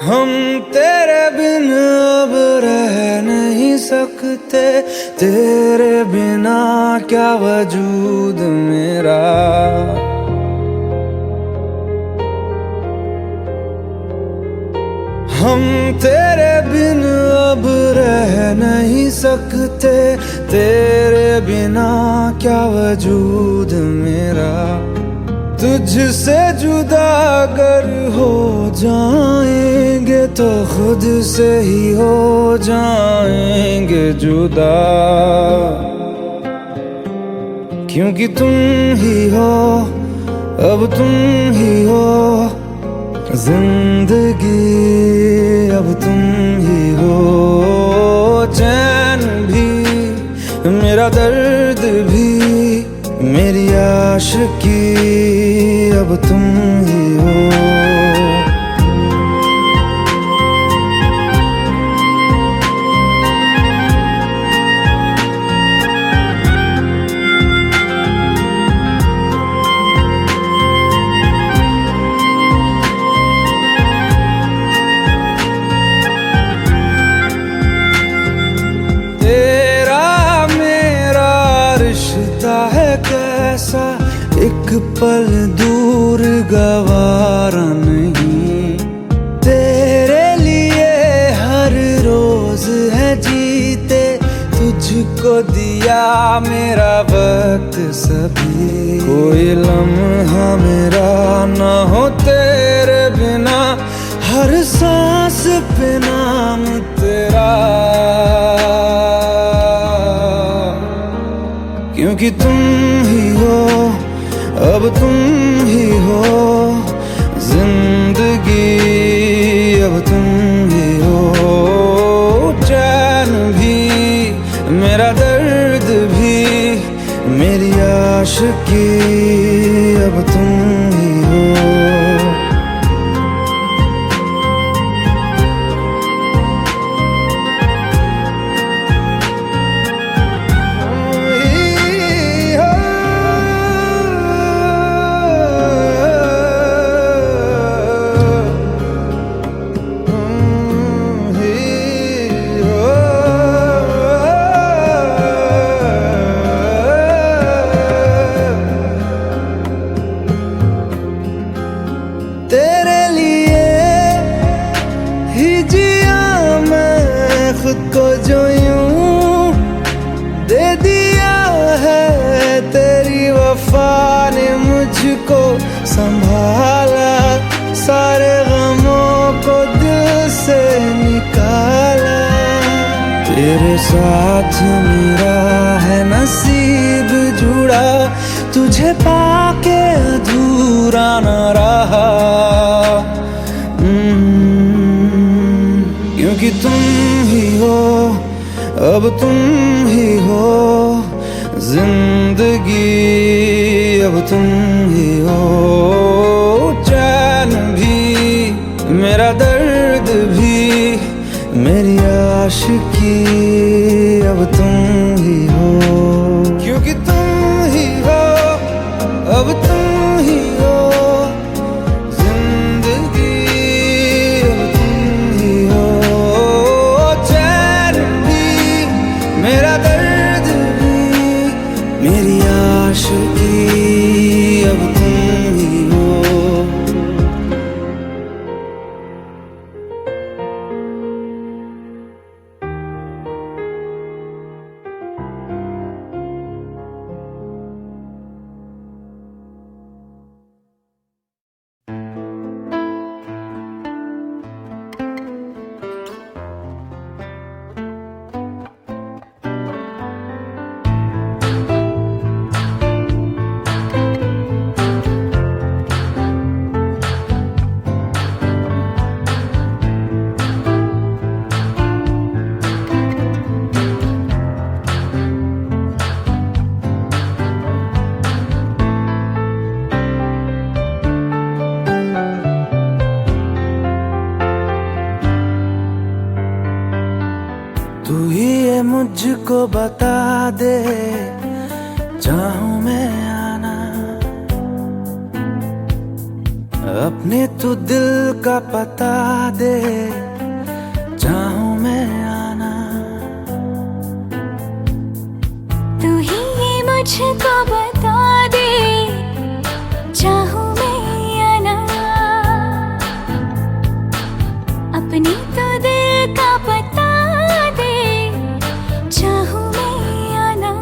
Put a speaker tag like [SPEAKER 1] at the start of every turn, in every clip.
[SPEAKER 1] हम तेरे बिन अब रह नहीं सकते, तेरे बिना क्या वजूद मेरा। हम तेरे बिन अब रह नहीं सकते, तेरे बिना क्या वजूद मेरा। तुझसे जुदा अगर हो जाएंगे तो खुद से ही हो जाएंगे जुदा, क्योंकि तुम ही हो, अब तुम ही हो जिंदगी, अब तुम ही हो। चैन भी मेरा दर्द भी मेरी आशिकी, अब तुम ही हो। कैसा एक पल दूर गवारा नहीं, तेरे लिए हर रोज है जीते, तुझको दिया मेरा वक्त सभी। कोई लम्हा मेरा ना हो तेरे बिना, हर सांस पे नाम तेरा, क्योंकि तुम ही हो, अब तुम ही हो जिंदगी, अब तुम ही हो। चैन भी मेरा दर्द भी मेरी आशिकी, अब तुम ही हो। तेरे लिए ही जिया मैं खुद को, जो यूं दे दिया है तेरी वफा ने मुझको संभाला, सारे गमों को दिल से निकाला। तेरे साथ मेरा है नसीब जुड़ा, तुझे पाके अधूरा न रहा, क्योंकि तुम ही हो, अब तुम ही हो जिंदगी, अब तुम ही हो। चैन भी मेरा दर्द भी मेरी आशिकी, अब तुम ही हो, क्योंकि तुम ही हो, अब तुम ही हो जिंदगी, अब तुम ही हो। चैन भी मेरा दर्द भी मेरी आशिकी, अब तुम ही हो। तू ही ये मुझको बता दे, चाहूं मैं आना अपने तू दिल का पता दे, चाहूं मैं आना।
[SPEAKER 2] तू ही ये मुझको बता दे, चाहूं मैं आना। अपनी तो दिल का पता दे, चाहूं मैं आना।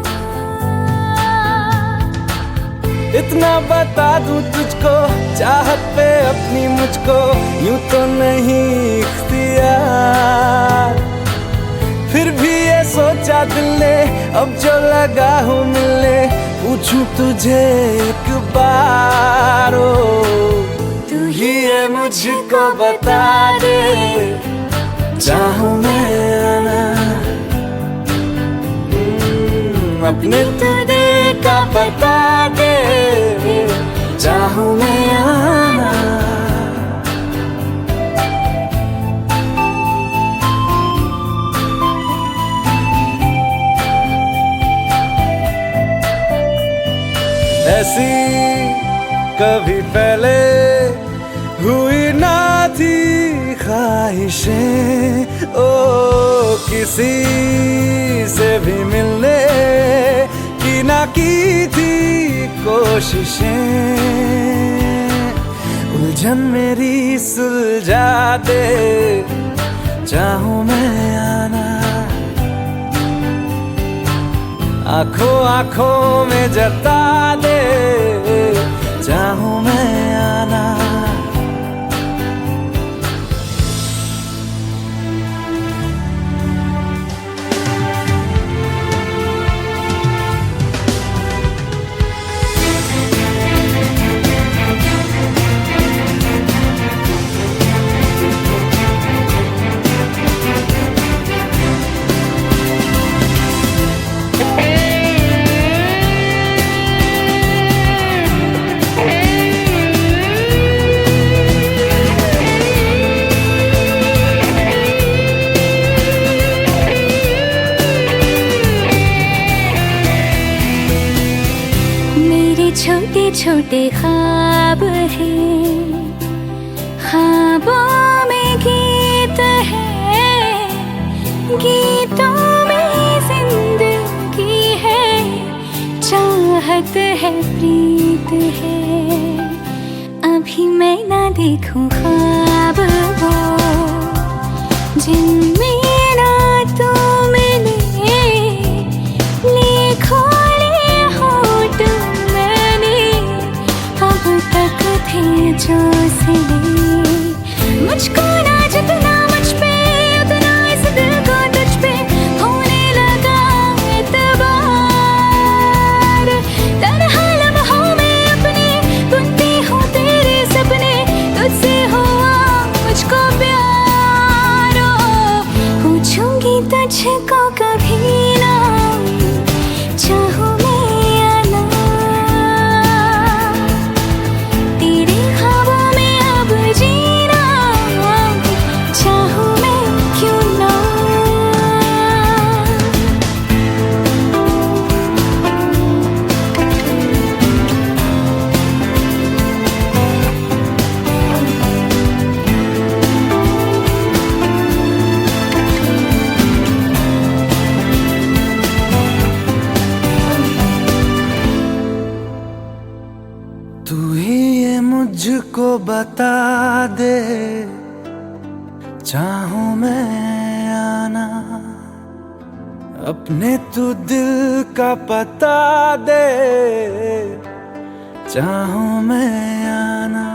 [SPEAKER 1] इतना बता दूं तुझको, चाहत पे अपनी मुझको यूं तो नहीं इख्तियार। फिर भी ये सोचा दिल ने, अब जो लगा हूँ मिलने, पूछूं तुझे एक बार। ओ तू ही ये मुझको बता दे, चाहूं मैं आना। अपने तो दिल का बता दे, चाहूं मैं आना। ऐसी कभी पहले हुई ना थी ख्वाहिशें, ओ किसी से भी मिलने की ना की थी कोशिशें। उलझन मेरी सुलझा दे, चाहूं मैं आना। आंखों आंखों में जता दे, चाहूं मैं आना।
[SPEAKER 2] छोटे छोटे ख्वाब हैं, ख्वाबों में गीत है, गीतों में जिंदगी है, चाहत है, प्रीत है। अभी मैं ना देखूं ख्वाब वो, जिनमें ना तू मिले, लिखो जो सिले। मुझको ना जितना मुझ पे, उतना इस दिल को तुझ पे होने लगा एतबार। तन्हा लम्हों में अपने बुनती हूँ तेरे सपने, तुझसे हुआ मुझको प्यार। पूछूंगी तुझको कभी ना, चाहूं
[SPEAKER 1] तू ही ये मुझको बता दे, चाहूं मैं आना। अपने तू दिल का पता दे, चाहूं मैं आना।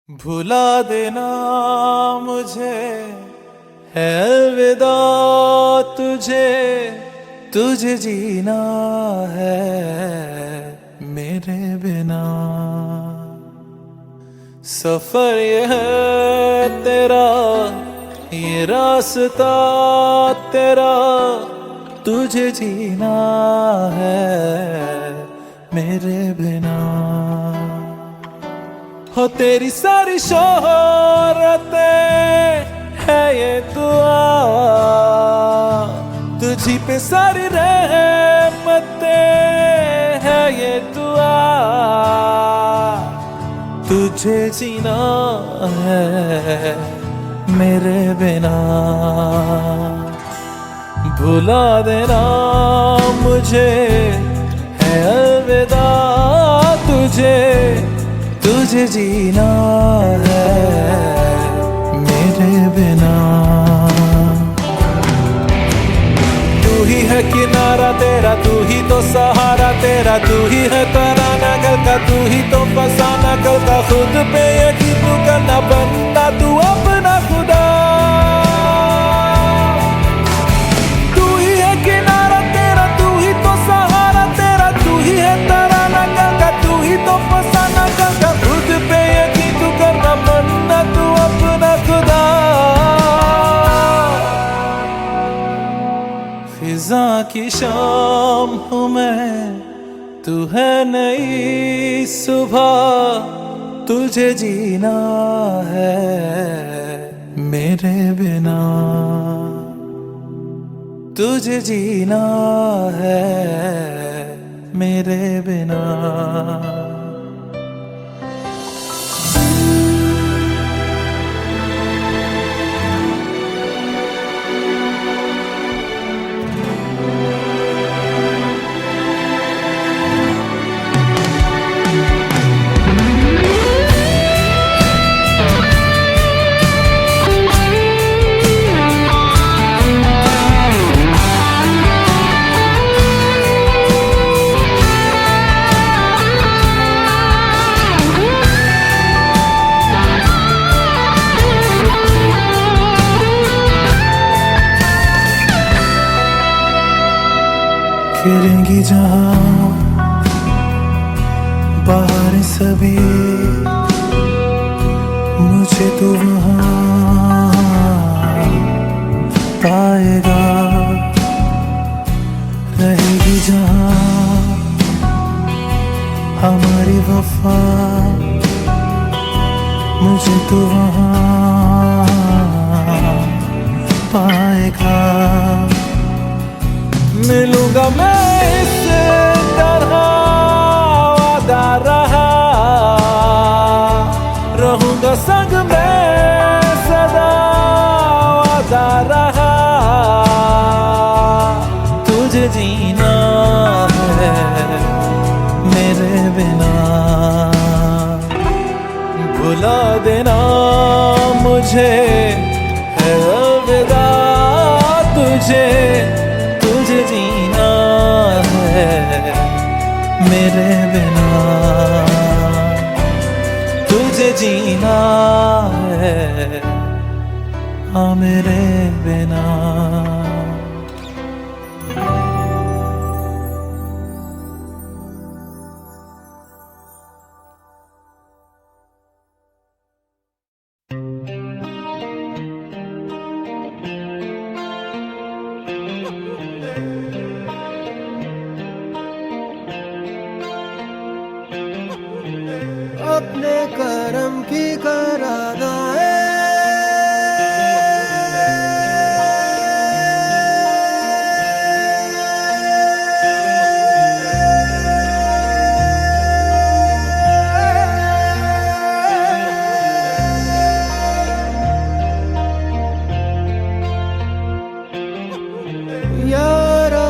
[SPEAKER 1] भुला देना मुझे है अलविदा, तुझे जीना है मेरे बिना। सफर ये है तेरा, ये रास्ता तेरा, तुझे जीना है मेरे बिना। हो तेरी सारी शोहरतें है ये दुआ, तुझी पे सारी रहमतें ये दुआ, तुझे जीना है मेरे बिना। भुला देना मुझे है अलविदा, तुझे तुझे जीना है मेरे बिना। तू ही है किनारा तेरा, तू ही तो सहारा तेरा, तू ही है तराना कल का, तू ही तो फसाना कल का। खुद पे यकीन तू करना, बनना तू अपना खुदा। तू ही है किनारा तेरा, तू ही तो सहारा तेरा, तू ही है तराना कल का, तू ही तो फसाना कल का। खुद पे यकीन तू करना, बनना तू अपना खुदा। फिजा की शाम हूँ मैं, तू है नई सुबह, तुझे जीना है मेरे बिना। तुझे जीना है मेरे बिना। फिरेंगी जहाँ बाहर सभी, मुझे तो वहाँ पाएगा। रहेगी जहाँ हमारी वफा, मुझे तो वहाँ पाएगा। मिलूंगा मैं इस तरह वादा रहा, रहूंगा संग में सदा वादा रहा। तुझे जीना है मेरे बिना। भुला देना मुझे है अलविदा, तुझे तुझे जीना है मेरे बिना। तुझे जीना है हाँ मेरे बिना।
[SPEAKER 3] अपने करम की करादाए यारा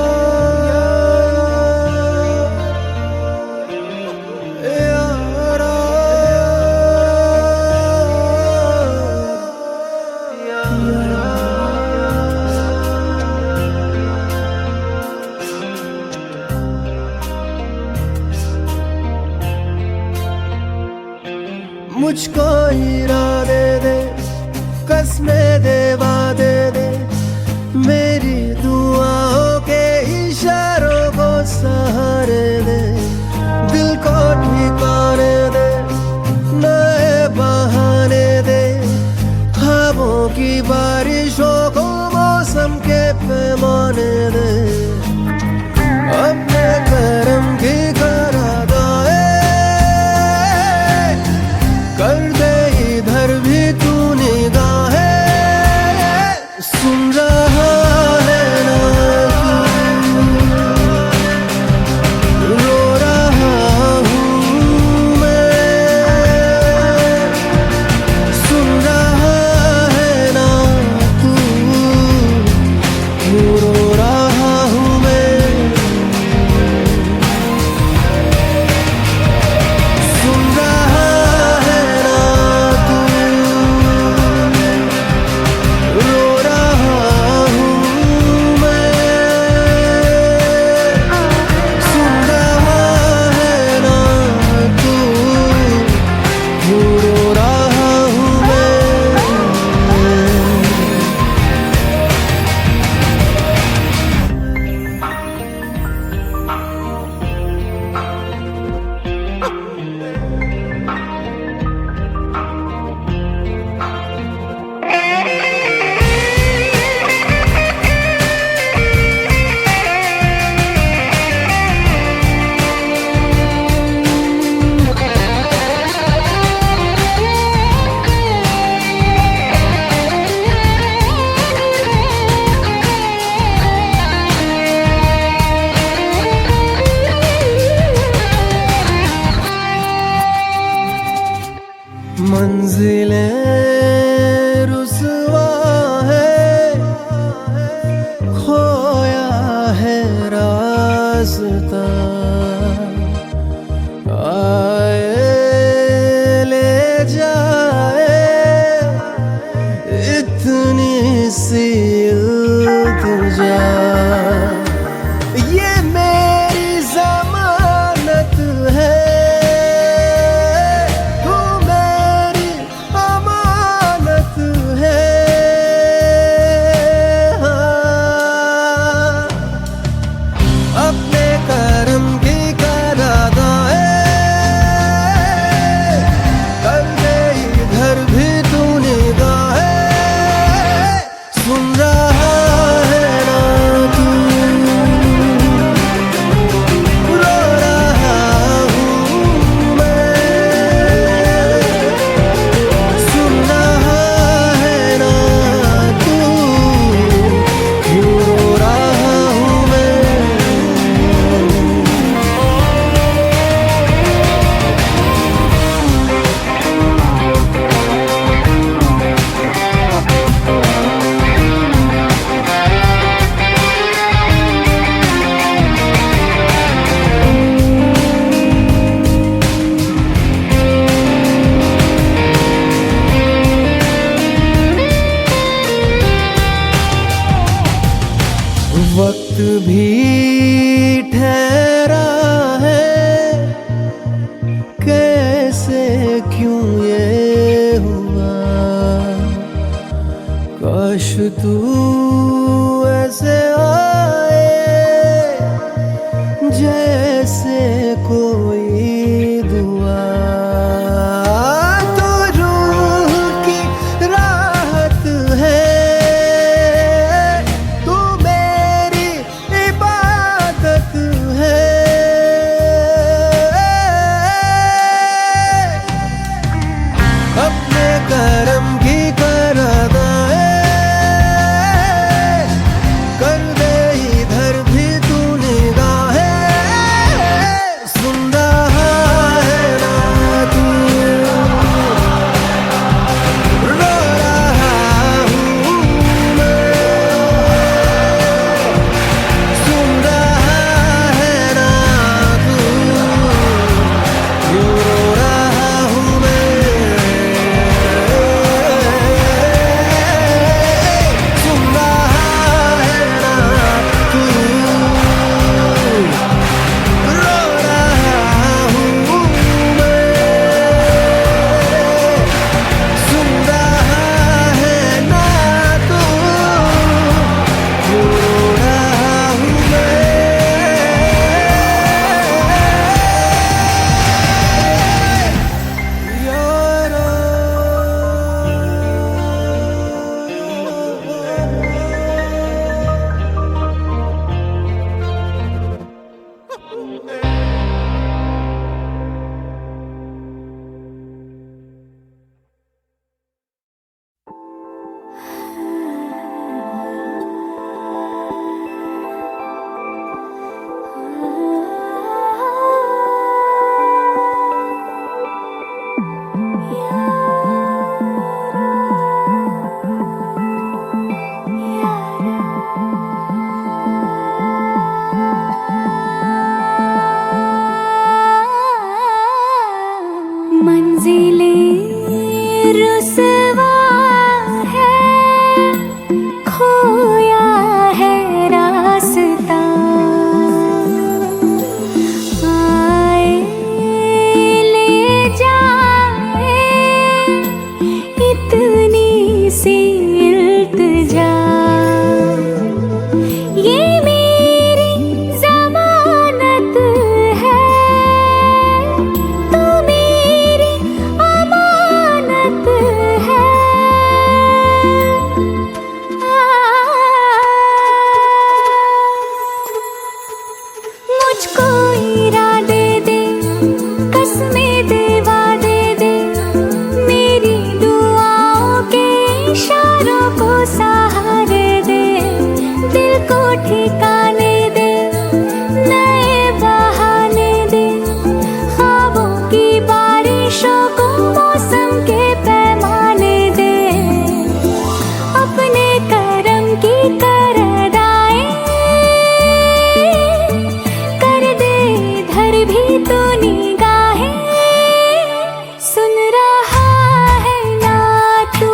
[SPEAKER 3] मुझको इरादे दे, कसमें दे, वादे दे, मेरी दुआओं के इशारों को सहारे दे। दिल को ठिकाने दे, नए बहाने दे, ख्वाबों की बारिशों को मौसम के पैमाने दे। अपने करम की करादाए कर दे इधर भी तू निगाहें। सुन रहा है ना तू, रो रहा इतनी सी इल्तिजा, ये मेरी जमानत है, तू मेरी अमानत है। हाँ, अपने करम की कर अदाएं कर दे इधर भी तू निगाहें, सुन रहा है ना तू, रो रहा हूँ मैं, सुन रहा है ना तू, क्यों रो रहा हूँ मैं। वक्त भी ठहरा है, कैसे क्यों ये हुआ, काश तू ऐसे आए जैसे कोई दुआ, तो रूह की राहत है, तू मेरी इबादत है। अपने करम की कर अदाएं कर दे इधर भी तू निगाहें, सुन रहा है ना तू, रो रहा हूँ मैं, सुन रहा है ना तू, क्यों रो रहा हूँ मैं, सुन रहा है ना तू, रो रहा हूँ मैं, सुन रहा है ना तू, क्यों रो रहा हूँ मैं। यारा
[SPEAKER 2] मंजिलें रुसवा है, खोया है रास्ता, आए ले जाए इतनी सी इल्तिजा, ये मेरी जमानत है, तू मेरी अमानत है। मुझको इरादे दे, कसमें दे, वादे दे, मेरी दुआओं के इशारों को सहारे दे, दिल को ठिकाने दे, नए बहाने दे, ख्वाबों की बारिशों को मौसम के पैमाने दे, अपने करम की कर अदाएं कर दे इधर भी तू निगाहें, सुन रहा है ना तू,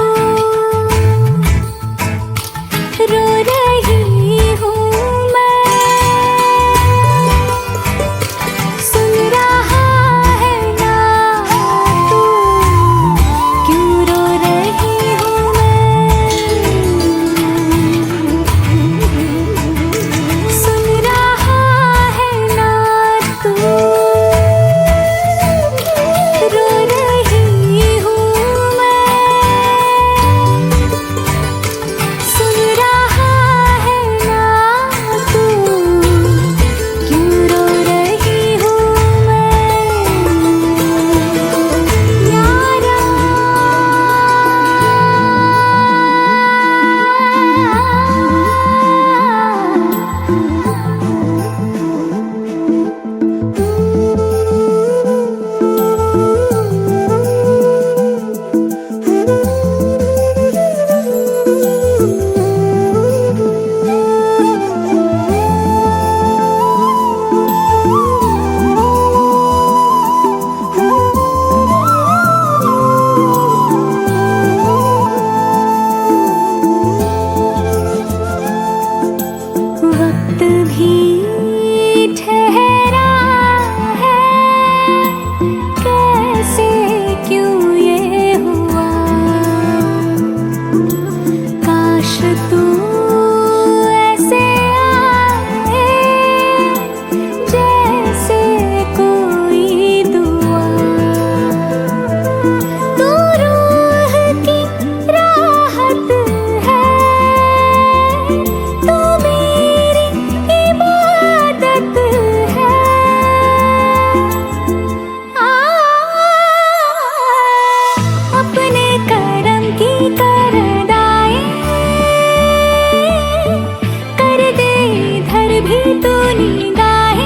[SPEAKER 2] तू नींद आए,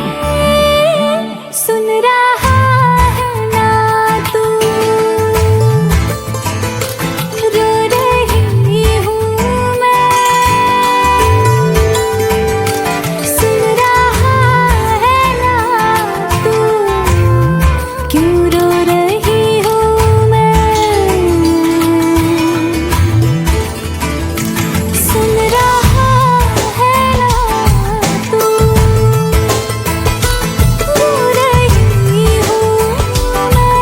[SPEAKER 2] सुन रहा है ना तू, रो रही हूँ मैं, सुन रहा है ना तू, क्यों रो रही हूँ मैं, सुन रहा है ना तू, रो रही हूँ मैं,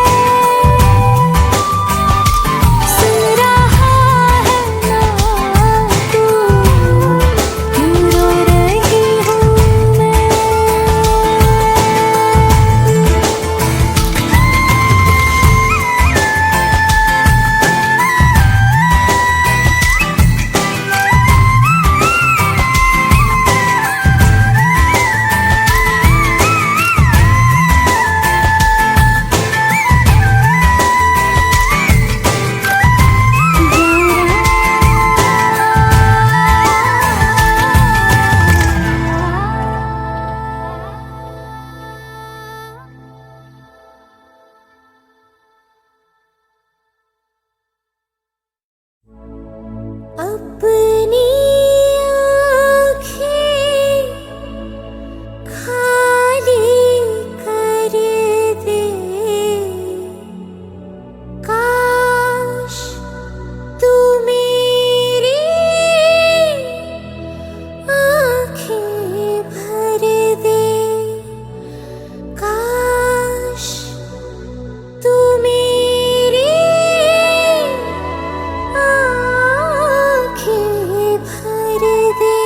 [SPEAKER 2] सुन रहा है ना तू, क्यों रो रही हूँ मैं। अपनी आँखें खाली कर दे, काश तू मेरी आँखें भर दे, काश तू मेरी आँखें भर दे।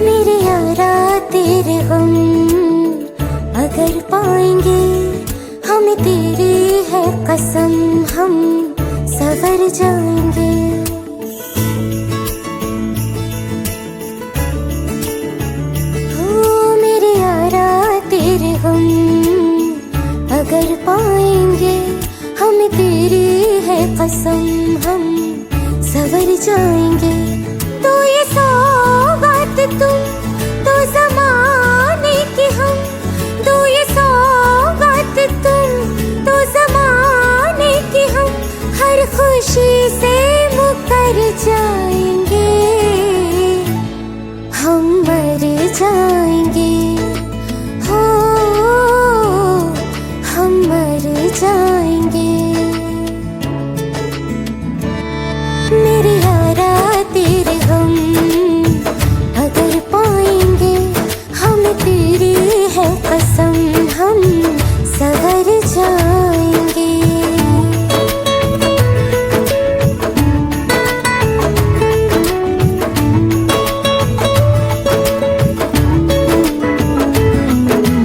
[SPEAKER 2] मेरे यारा तेरे गम अगर पाएंगे, हमें तेरी है कसम, हम सवर जाएंगे। हो मेरे यारा तेरे गम अगर पाएंगे, हमें तेरी है कसम, हम सवर जाएंगे। तो ये सौगात तुम तो ज़माने की हम, तो ये सौगात तुम तो ज़माने की हम, हर खुशी से मुकर जाएंगे, हम मर जाएंगे, हो हम मर जाएंगे। मेरे यारा तेरे गम अगर पाएंगे, हमें तेरी है कसम, हम सवर जाएंगे।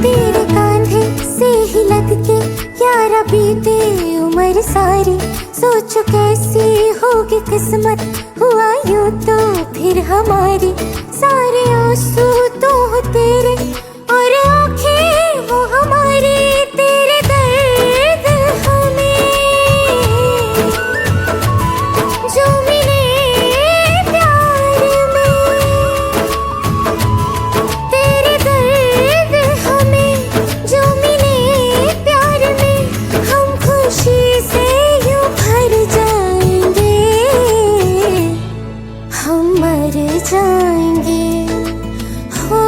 [SPEAKER 2] तेरे कांधे से ही लग के यारा बीते उम्र सारी, सोचो कैसी होगी किस्मत, हुआ यूं तो फिर हमारी। सारे आंसू तो हो तेरे और आंखें वो हमारी, तेरे दर्द हमें जो मिले प्यार में, तेरे दर्द हमें जो मिले प्यार में, हम खुशी से यूं भर जाएंगे, हम मर जाएंगे, हो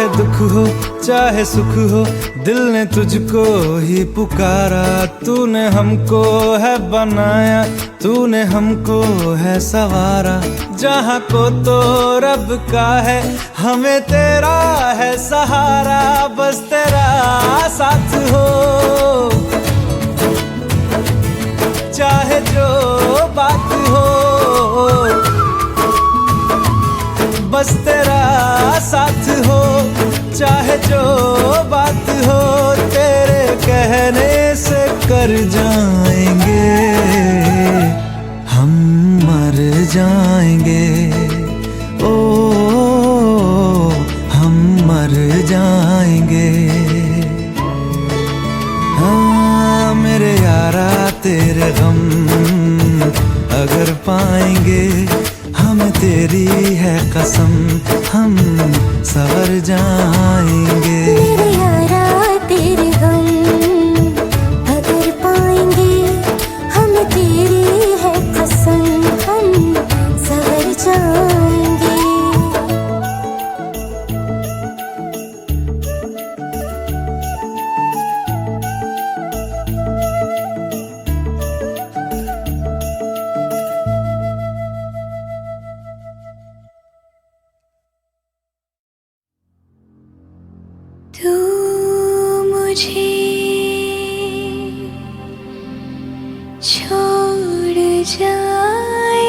[SPEAKER 1] चाहे दुख हो चाहे सुख हो, दिल ने तुझको ही पुकारा। तूने हमको है बनाया, तूने हमको है सवारा। जहाँ को तो रब का है, हमें तेरा है सहारा। बस तेरा साथ हो, चाहे जो बात हो। बस तेरा साथ हो, चाहे जो बात हो। तेरे कहने से कर जाएंगे, हम मर जाएंगे। ओ हम मर जाएंगे। हाँ मेरे यारा तेरे गम अगर पाएंगे, हमें तेरी है कसम, हम सवर जाएंगे।
[SPEAKER 2] मेरे यारा तेरे गम अगर पाएंगे, हमें तेरी है कसम, हम सवर जाएंगे। तू मुझे छोड़ जाए,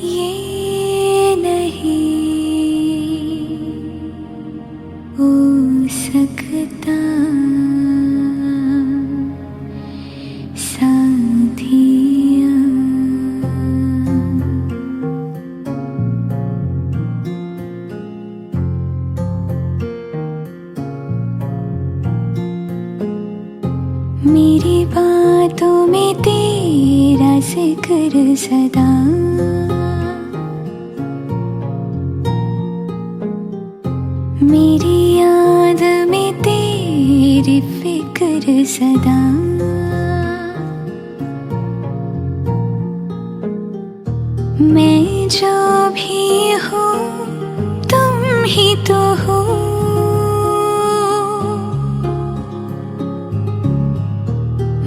[SPEAKER 2] ये नहीं हो सकता साथिया। मेरी बातों में तेरा जिक्र सदा, मेरी याद में तेरी फिक्र सदा। मैं जो भी हूँ तुम ही तो हो।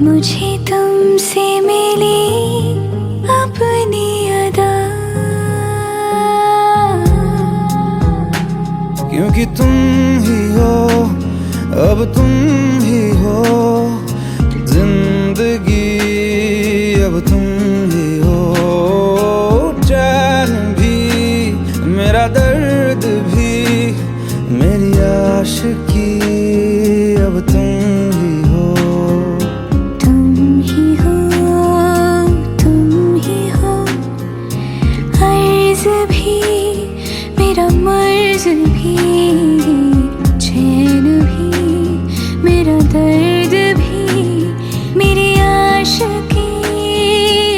[SPEAKER 2] मुझे तुमसे मिली अपनी अदा,
[SPEAKER 1] क्योंकि तुम ही हो, अब तुम ही हो जिंदगी, अब तुम ही हो चैन भी, मेरा दर्द भी, मेरी आशिकी, अब तुम ही हो।
[SPEAKER 2] भी मेरा मर्ज भी, चैन भी, मेरा दर्द भी, मेरी आशिकी,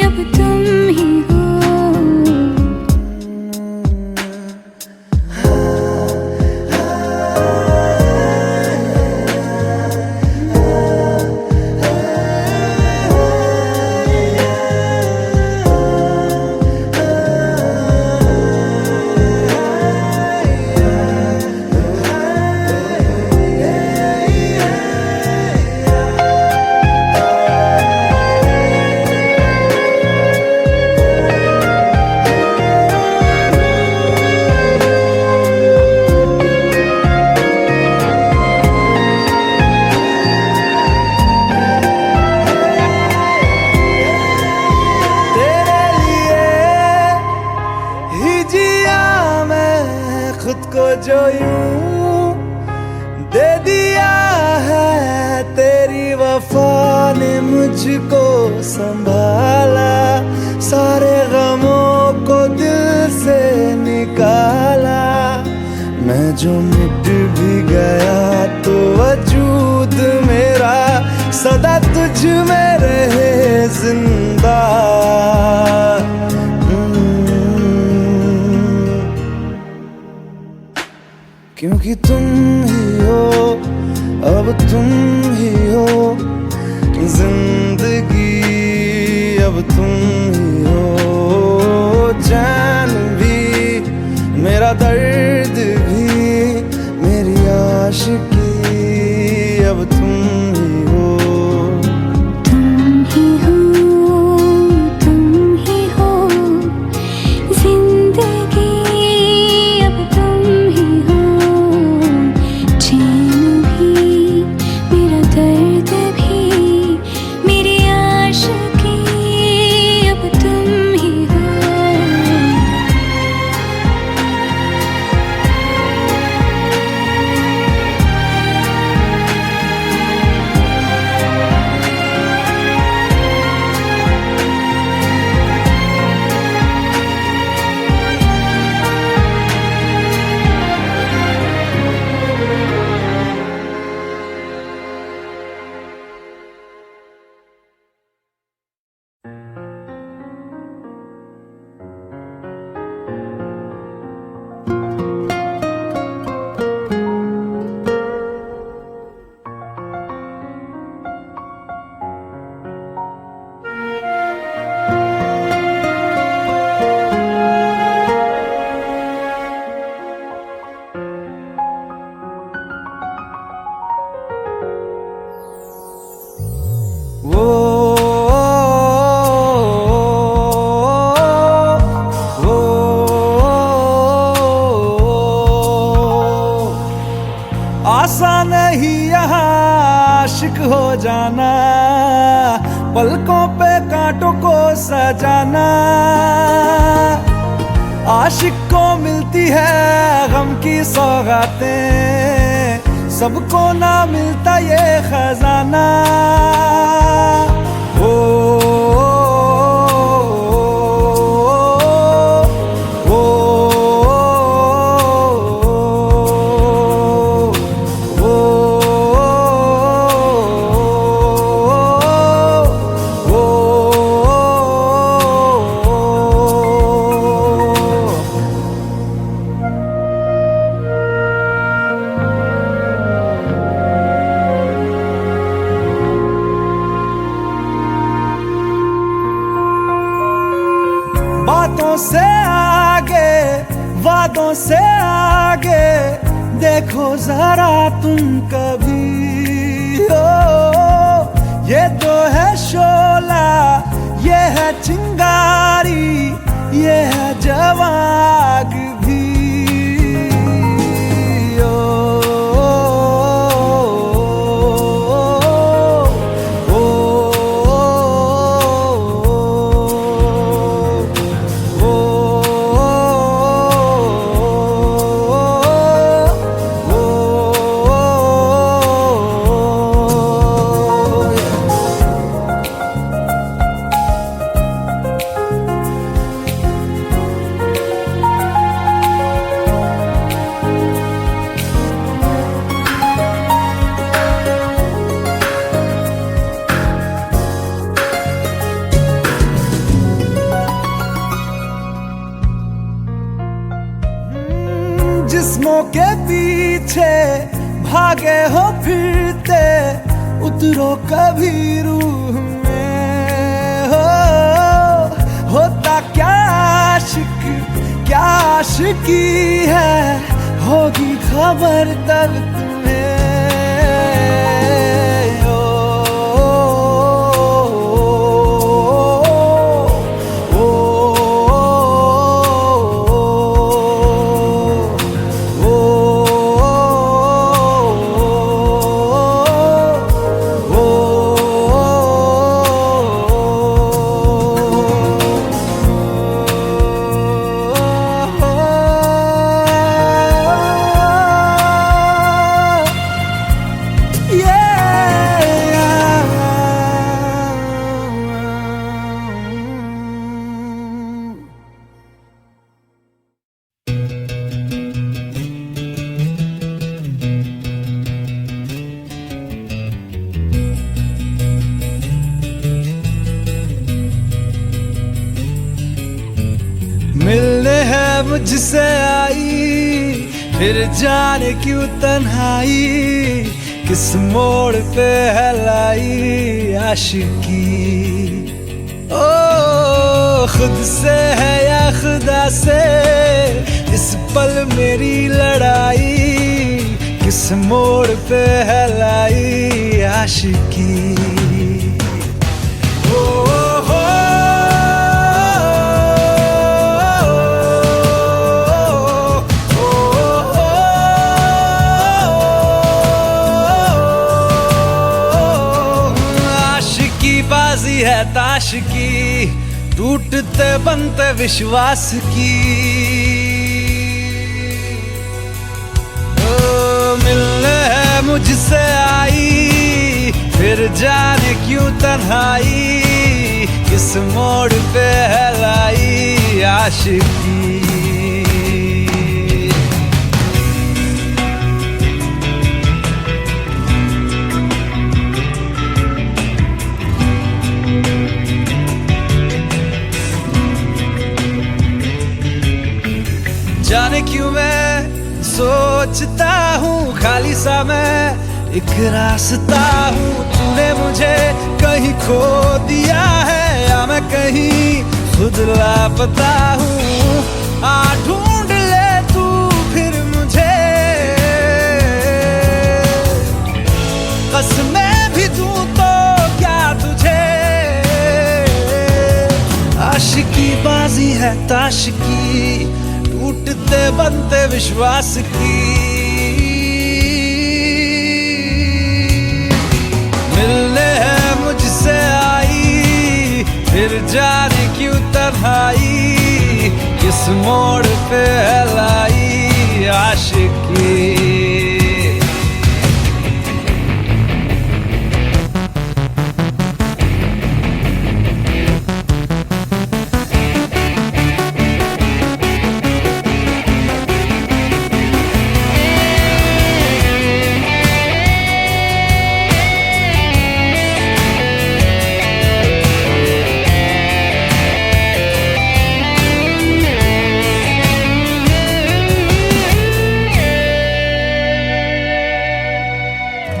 [SPEAKER 2] अब तुम ही हो।
[SPEAKER 1] जो यूं दे दिया है, तेरी वफा ने मुझको संभाला। सारे गमों को दिल से निकाला। मैं जो मिट भी गया तो वजूद मेरा सदा तुझ में रहे जिंदा। क्योंकि तुम ही हो, अब तुम ही हो जिंदगी, अब तुम ही हो चैन भी,
[SPEAKER 3] दर्द भी मेरी आशिकी अब तुम ही हो।
[SPEAKER 2] तुम ही हो, तुम ही हो जिंदगी अब तुम ही हो। चैन भी मेरा दर्द भी मेरी आशिकी अब तुम ही हो।
[SPEAKER 1] वो आसान नहीं यहाँ आशिक हो जाना, पलकों पे कांटों को सजाना। आशिक को मिलती है गम की सौगातें, सबको ना मिलता ये खजाना। ओ, ओ, ओ, बातों से आगे, वादों से आगे देखो जरा तुम कभी हो। ये तो है शोला, ये है चिंगारी, ये है जवाग भी। ओ, ओ, जिस्मों के पीछे भागे हो फिरते, उतरो कभी रूह में हो। होता क्या आशिक, क्या आशिकी है, होगी खबर तब तुम्हें। ओ, ओ, मिलने है मुझसे आई, फिर जाने क्यों तन्हाई, किस मोड़ पे है लाई आशिकी। ओ खुद से है या खुदा से, इस पल मेरी लड़ाई किस मोड़ पे है लाई आशिकी। ओ हो आशिकी बाजी है ताश की, टूटते बनते विश्वास की। मिलने है मुझसे आई, फिर जाने क्यों तन्हाई, किस मोड़ पे है लाई आशिकी। जाने क्यों मैं सोचता हूँ खाली सा मैं एक रास्ता हूँ। तूने मुझे कहीं खो दिया है या मैं कहीं खुद लापता हूँ। आ ढूंढ ले तू फिर मुझे, कसमें भी दूँ तो क्या तुझे। आशिकी बाजी है ताश की, टूटते बनते विश्वास की। मिलने है मुझसे आई, फिर जाने क्यों तन्हाई, किस मोड़ पे है लाई आशिकी।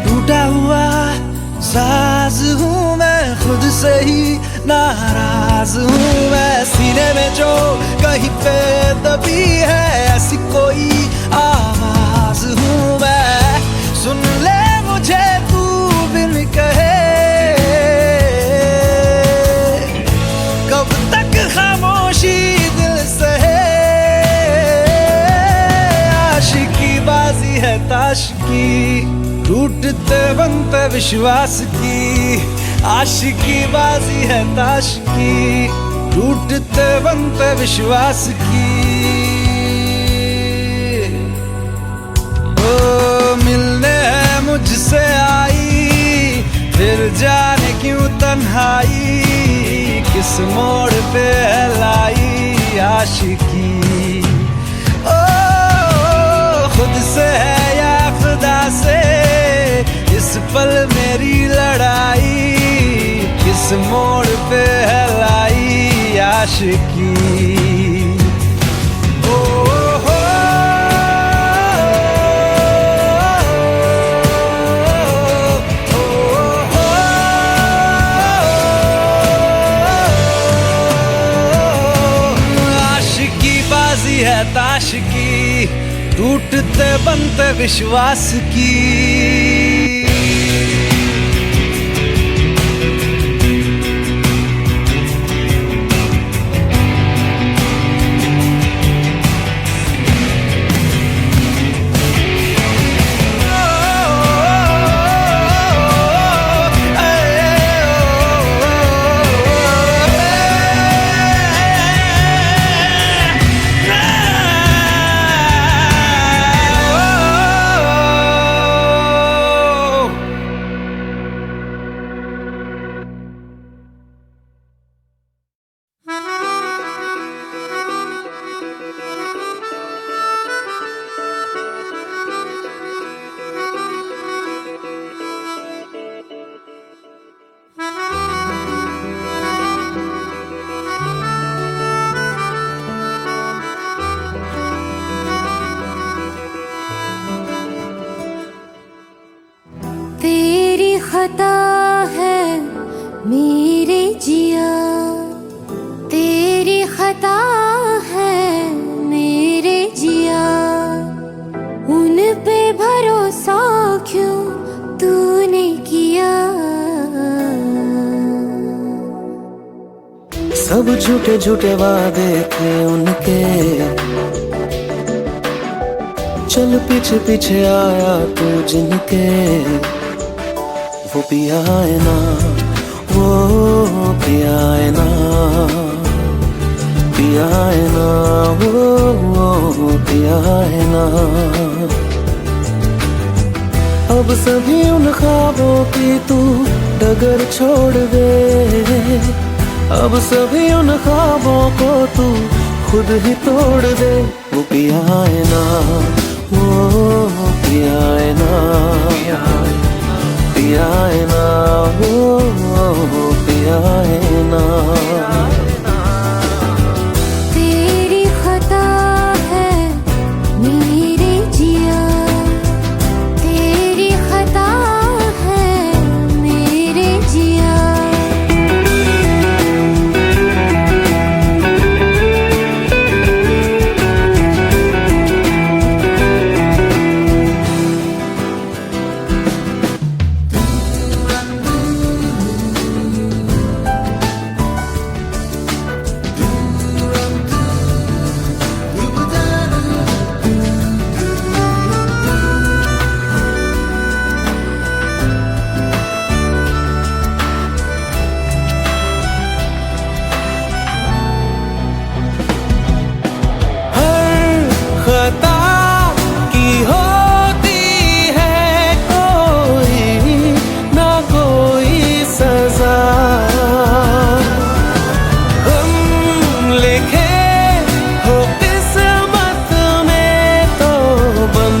[SPEAKER 1] टूटा हुआ साज हूँ मैं, खुद से ही नाराज हूँ मैं। सीने में जो कहीं पे दबी है ऐसी कोई आवाज हूँ मैं। सुन ले मुझे तू बिन कहे, कब तक खामोशी दिल सहे। आशिकी बाजी है ताश की, टूटते बनते विश्वास की। आशिकी बाजी है ताश की, टूटते बनते विश्वास की। ओ मिलने है मुझसे आई, फिर जाने क्यों तन्हाई, किस मोड़ पे है लाई आशिकी। ओ खुद से है या खुदा से, इस पल मेरी लड़ाई किस मोड़ पे है लाई आशिकी। ओ हो आशिकी बाजी है ताश की, टूटते बनते विश्वास की।
[SPEAKER 2] खता है मेरे जिया, तेरी खता है मेरे जिया।
[SPEAKER 1] सब झूठे झूठे वादे थे उनके, चल पीछे पीछे आया तू जिनके। वो पिया है ना, वो पिया है ना, पिया है ना, वो पिया है ना। अब सभी उन ख्वाबों की तू डगर छोड़ दे, अब सभी उन ख्वाबों को तू खुद ही तोड़ दे। वो पिया है ना, वो पिया है ना, पिया है ना, वो पिया है ना।
[SPEAKER 2] तेरी खता है मेरे जिया, तेरी खता है मेरे जिया।
[SPEAKER 1] खता की होती है कोई ना कोई सजा, हम लिखे हो किस्मत में तो बन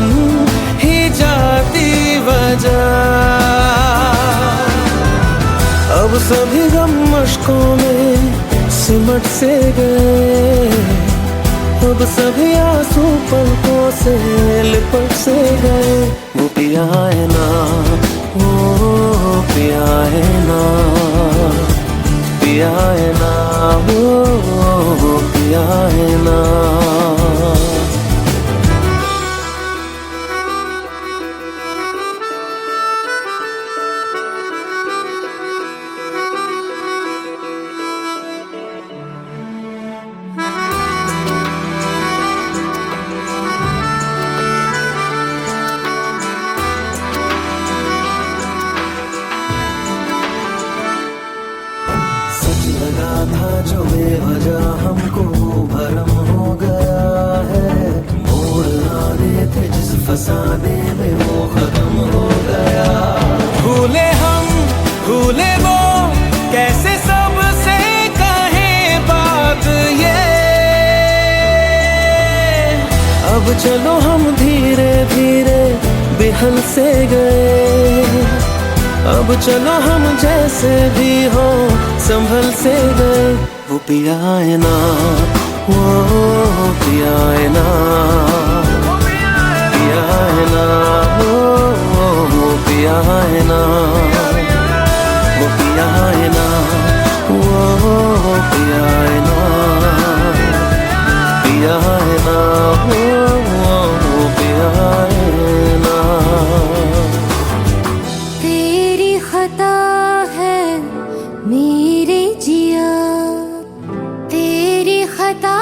[SPEAKER 1] ही जाती वजह। अब सभी गम मशकों में सिमट से गए, अब सभी आंसू पलकों से लिपट से गए। वो पिया है ना, वो पिया है ना, पिया है ना, वो पिया है ना। लगा था जो बेवजह हमको भरम हो गया है, मोड़ आने थे जिस फसाने में वो खत्म हो गया। भूले हम भूले वो कैसे सबसे कहे बात ये, अब चलो हम धीरे धीरे बिहल से गए, अब चलो हम जैसे भी हो संभल से गए। वो पिया है ना, वो पिया है ना, पिया है ना, वो पिया है ना, वो पिया है ना, वो पिया है ना, पिया है ना, वो पिया है ना।
[SPEAKER 2] तेरी खता है मेरे जिया, तेरी खता